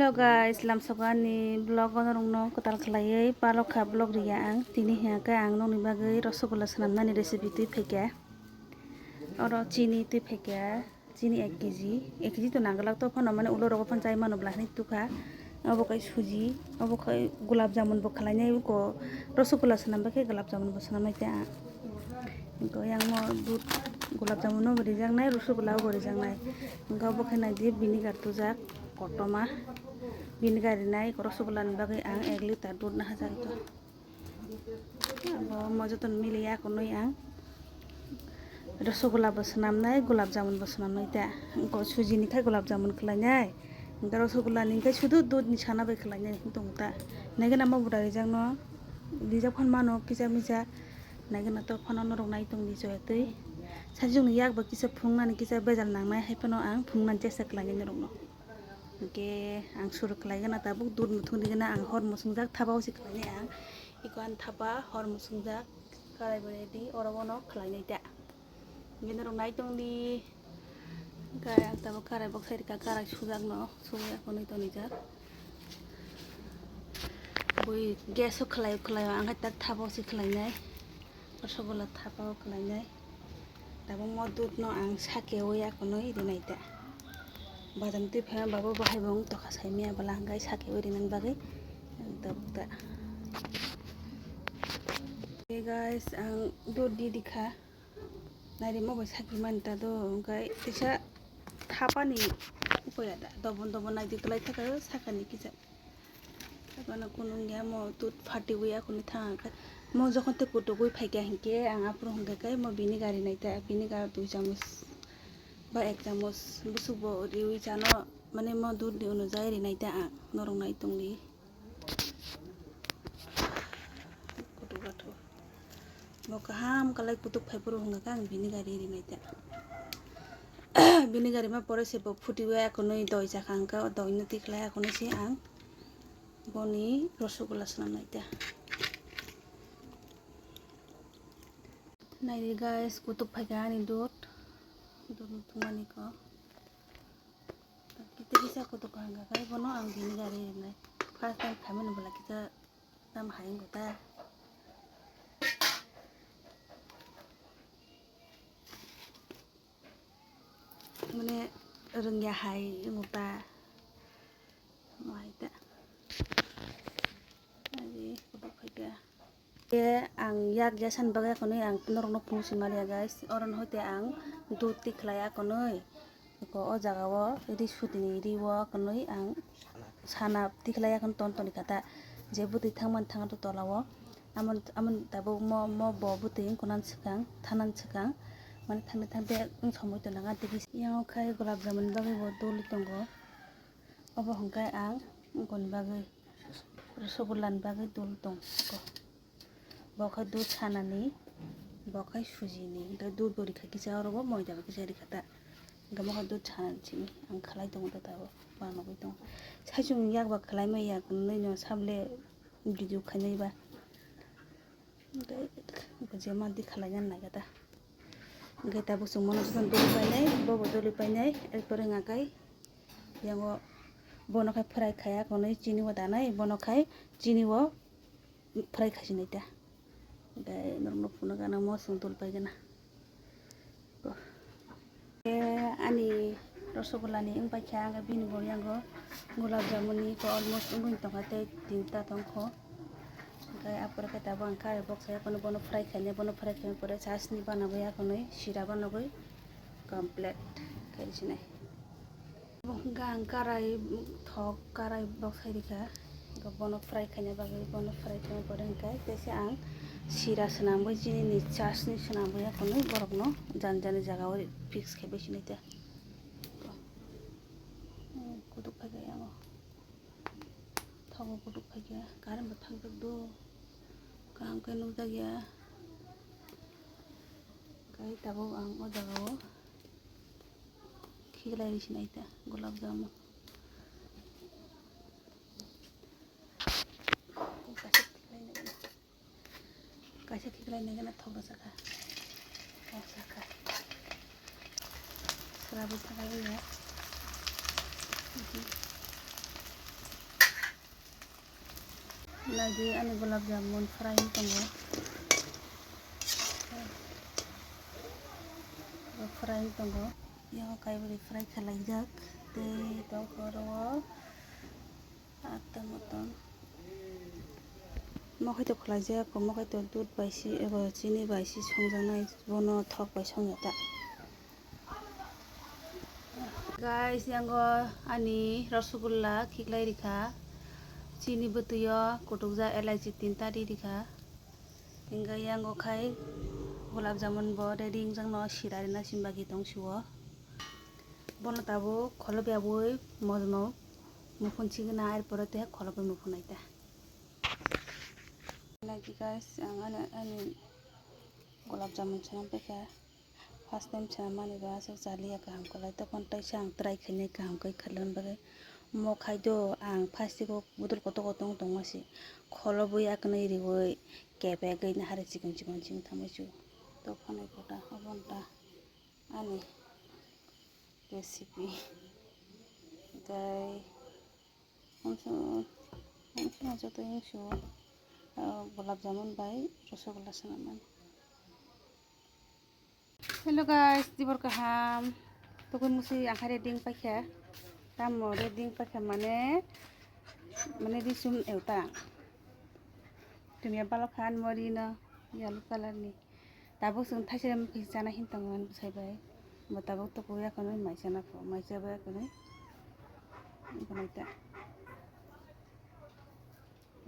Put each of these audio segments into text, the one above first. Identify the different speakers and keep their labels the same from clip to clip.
Speaker 1: Hello guys, lamsogani vlog onong kotal khlaiयै palokha vlog riya ang tini hingka ang nongni bagui rosogula sanamnani recipe tui phaikya oro chini tui phaikya chini 1 kg to nanglak to phano mane ulo rogo phanchai manobla ni tukha obo kai suji obo kai gulab jamun bo khlainai ko rosogula sanam bakhe gulab jamun bo sanamai ta ko yang mo dud gulab jamun no rijangnai rosogula bo rijangnai ga bo khainai di vinegar tujak kotoma vinegar nai rosogula ni bagai ang 1 liter dud na hajak to abo mojoton miliya konoi ang rosogula bo sanamnai gulab jamun bo sanamnai ta ko suji ni khai gulab jamun khlainai ga rosogula ni khai sudu dud ni sana bai khlainai tongta naigena mo bura rijangno rijak phan mano kisa misa naigena to phano norok nai tong ni joyatui sajung ni yak ba kisa phungnani kisa bejal nangnai haifano ang phungnan chesa khlainai norok no ke ang suru khlaigena tabuk dud muthung digena ang hor musungjak thaba usi khlainai ang ikon thaba hor musungjak karai ready orobono khlainai ta gena rok nai tong di kai ang tabo karai bok sai ka karai sujak no suya konoi to nijak bui gas o khlai ang tak thaba usi khlainai rosogula thaba o khlainai tabo mo dud no ang sake oya konoi rinai ta bazam tui phaya babo bahai bong to khasai miya bala gai sake ori nang bagai tabta hey guys ang dud di dikha nari mo bai saki manta do gai tisa thapani upoya da dobon nai diklai thaka sakani kisa takana kunung ya mo dud phati uya kuni thanga mo jokhon te kutugui phaikya hinke ang apro hongka kai mo vinegar nai ta vinegar 2 chamus ba 1 chamus busubo riui chano mane mo dud di unujai rinai ta norong nai tongli kutugatho mo kaham kalai kutuk phaipuru hongka kang vinegar rinai ta vinegar ma pore sebo phutiwa konoi doi jakangka doi nuti khlaya konoi si ang boni rosogula sanamnai ta nairi guys kutuk phaikya ani dud thumani ko kita bisa kutuk hangga kai bono ang vinegar rinai first time khamen bala kita tam haing gota mane rengya hai ngota maita ari kutuk phaikya ang yak jasan bagai konoi ang norok no phungsi malia guys oron hoite ang dud ti khlaya konoi ko o jaga o ri sutini riwo konoi ang sana ti khlaya kon ton toni kata je buti thangman thanga to tolawo amon tabo mo bo buti konan sikang thanan sikang mane thangbe thangbe somoi to nanga tigi yang khai gulab jamun bagai bo doli tongo obo hongkai ang gon bagai rosogula bagai dol tong ko bokai dud sanani bokai sujini da dud bori kha kisa orobo moida ba kisa rikata gamoka dud sanan chini ang khalai tong to tabo banogoi tong sajung yak ba khalai mai yak nei no sable video khanai ba jema di khalai nan nagata geta bu sumon son doli painai bobo doli painai erpore ngakai yango bonokai fry khaya konoi chini wa danai bonokai chini wo fry khasinai ta gai norno puna kana mo sungtul paigana ani rosogula ni ingpai kha ga bini bo yango gulab jamun ni ko almost ungun tongate 3 ta tongkho gai apor ka ta bang kare box ya kono bono fry khane pore chasni banabo ya konoi sira banogoi complete kaisinai gang karai thok karai box hairika bono fry khane bagai bono fry khane pore kai tese ang sira senambai jini ni chasni senambai konoi borok no jan jaga ori fix khebe sinai ta kutuk phaikya yango thogo kutuk phaikya karam ba thang do kam kai no jagya kai tabo ang o jaga o khilai sinai ta gulab jamun kaisa khiklai nagana thogo saka serabi thakai ya lagi ani gulab jamun fry tunggu fry tunggu yang kayak beri fry kalajak di toko atau mutton mau itu kalajak mau itu dud baisi sini baisi songjangnya bono thok bai songyata guys yang go ani rasgulla khiklai rikha chini butuyo kutukja elaichi tinta di rikha hingga yang go khai gulab jamun bo ready jangno sirari na simbagi tongsuo bono tabo kholobe aboi mojmo mufun chigna erpore te kholobe mufun aita lagi guys ang ani gulab jamun chanam peka first time chamani ba so jaliya kaham kolai to kon tai sang try khine kaham kai khalan bagai mo khaido ang first ko budul koto kotong tongmasi kholobo yaknai riwoi kebe gai na hare chikon ching thamachu to khonai kota obonta ani recipe gai onso joto yungsu gulab jamun bai rasgulla sanaman. Hello guys, dibor kaham tukun musi angka reading pakai tamo reading pakai mana di sum euta dunia balokan morina yellow color ni tabuk sung thasiram kisana hintangan busai bai matabuk to kuya kono maisana ko maisa bai kono konaita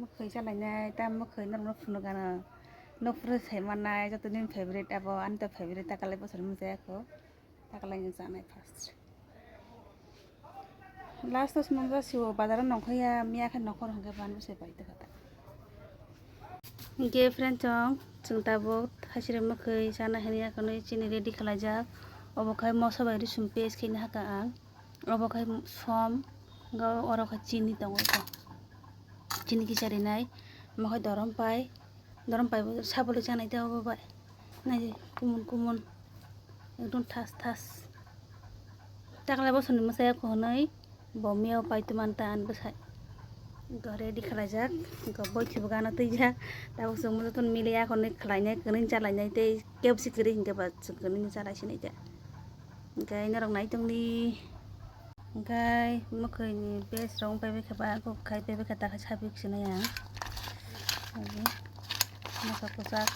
Speaker 1: mukhai salai tam mukhai norno funugana no fruit hai manai joto nin favorite abo anta favorite takalai bosor mujai ko takalai ni janai first last tos mangga siwo badaran nongkhaya miya kha nokhor hongke ban bosai bai ta kata ge friend chong chungtabo thasire mukhai jana haniya kono chini ready khalajak obokai mosa bai risum paste khina haka ang obokai som ga orokai chini tongo ko chini kichari nai mokai dorom pai sabole janai dawo bai nai kumun ekdom tas takalai bosoni musaya ko honai bomio pai tuman tan besai gore di khalajak go boi thibu gana tijak tabuk sung mutun milia ko nei khlainai kinin chalai tei kebsi kiri hingga ba kinin chalai sinai ja gai narok nai tongni gai mukhai ni base rong pai khaba ko khai pai khata kha sabik sinai ang masa kosak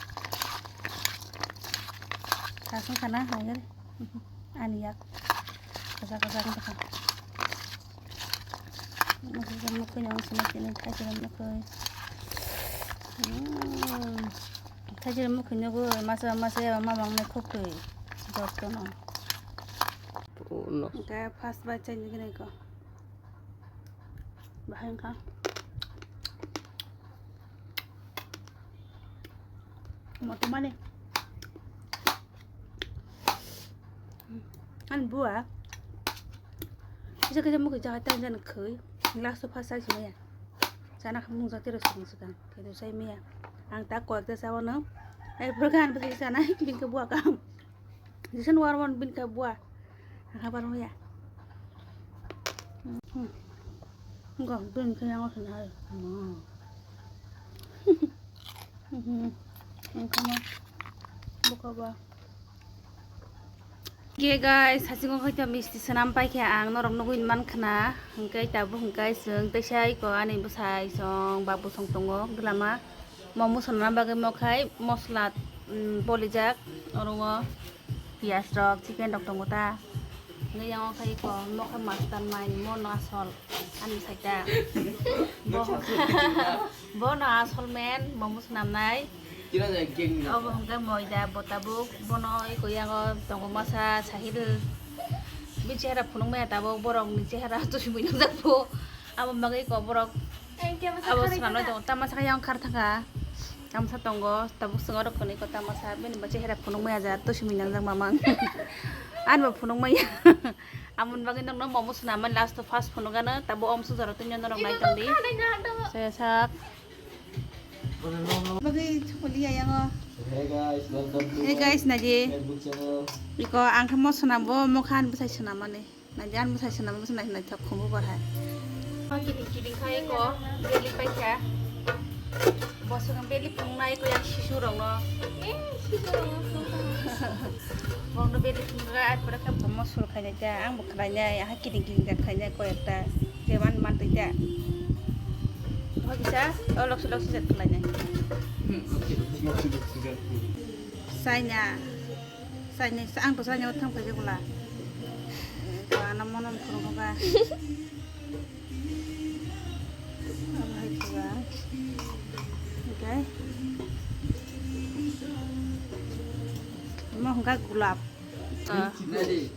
Speaker 1: kasung kana hanger aniyak kosak entah masih mukhai yang sini thajiram mukhai nyogo masa ya mamang me khokoi dokto no ga fast baca ni gini ko bahan ka mau mana ăn buah bisa kerja mau kerja kata jangan khui last of us aja ya sana kamu nggak terus sekarang kayak saya mia ang tak kuat sawo no pergan pergi sana bin ke buah kam di sana warwan bin ke buah kabar mo ya enggak bin ke yang sana hari kamu buka buah Ge guys, hasingong khoi ta misti sanam pai kha ang norok nuguin man khana hingkai tabu hingkai sung tesai ko ani busai song babu song tongo glama momo sanam bagai mokhai mosla bolijak orongo pias rok chicken rok tongo ta ngai yang khai ko mokhai mastan mai mono asol ani saita bo no asol men momo sanam nai Obo hingga moida botabuk bono iko yang tongo masa sahil bicara punung me tabok borong ni cehara tu sibu yang zakpo abo bagai ko borok abo sanoi tongo tamasa yang kartanga tamasa tongo tabuk sengorok koni ko tamasa ben bacehara punung me aja tu sibu yang zak mamang an ba punung me amun bagai nang momo sunaman last fast punungana tabo om suzaro tunyon nang nai tandi saya sak Bagi kuliah yang Hey guys, naji. Iko angka mau senabo mau kan bisa senama nih. Najan bisa senama bisa naik naik tak kumbu bahai. Kiting kiting kai ko, beli pakai. Bosong beli pungnai ko yang sisurong no. Bong no beli pungnai at pada kan pemosul kayaknya ja, ang bukannya ya kiting kiting kayaknya ko eta jaman mantu ja. Oh bisa, oh lok sudah kayaknya. Saya ang tuh saya utang pergi pula. Kalau anak mau nonton kurang apa? Apa itu bang? Oke. Mau enggak gulab?
Speaker 2: Nanti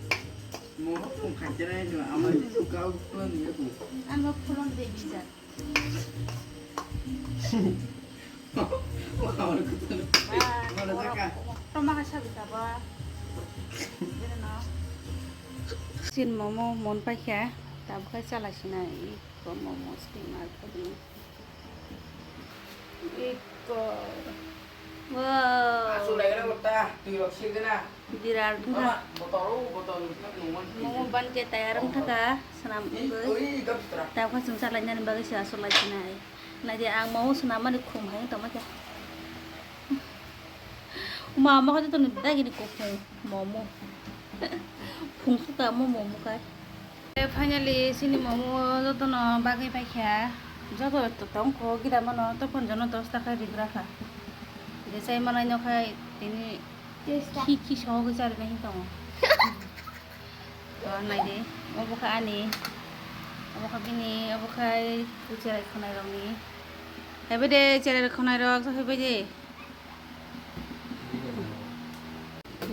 Speaker 2: mau pun kacarnya cuma amal itu kau pulang ya tu.
Speaker 1: Anu pulang deh bisa.
Speaker 2: Mau aku tu. Mana sakit?
Speaker 1: Rumah kasih bisa apa? Sin momo mon pa kya tab ka chala sina ko momo steamer ko ni iko wow
Speaker 2: Asu lagi na kota, tiwak sih na.
Speaker 1: dirar
Speaker 2: Mama, botol nak numan.
Speaker 1: momo ban ke tayaram thaka sanam ko
Speaker 2: Oi, kap tra.
Speaker 1: tab ka sungsar lanya ni bagai sia sul sina na dia ang mau sunama ni khum hai to ma kya mama ko to ni dagi ni ko momo fungsu ka momo kai finally sini momo joto no bagai paikha joto to tong ko gida mano to pon jono 10 টাকা rigraka je sai manai no khai tini ki so go jar nahi to to nai de obo ka ani obo ka bini obo khai ucerai khonai roni hebe de cerai khonai rok so hebe de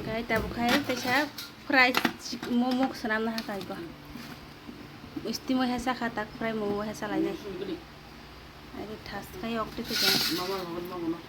Speaker 1: gai ta bukai pesa fry momo sanam na kai ko istimo hesa khata fry momo hesa lai nai ai thas kai ok ti
Speaker 2: Mama, mama, mama.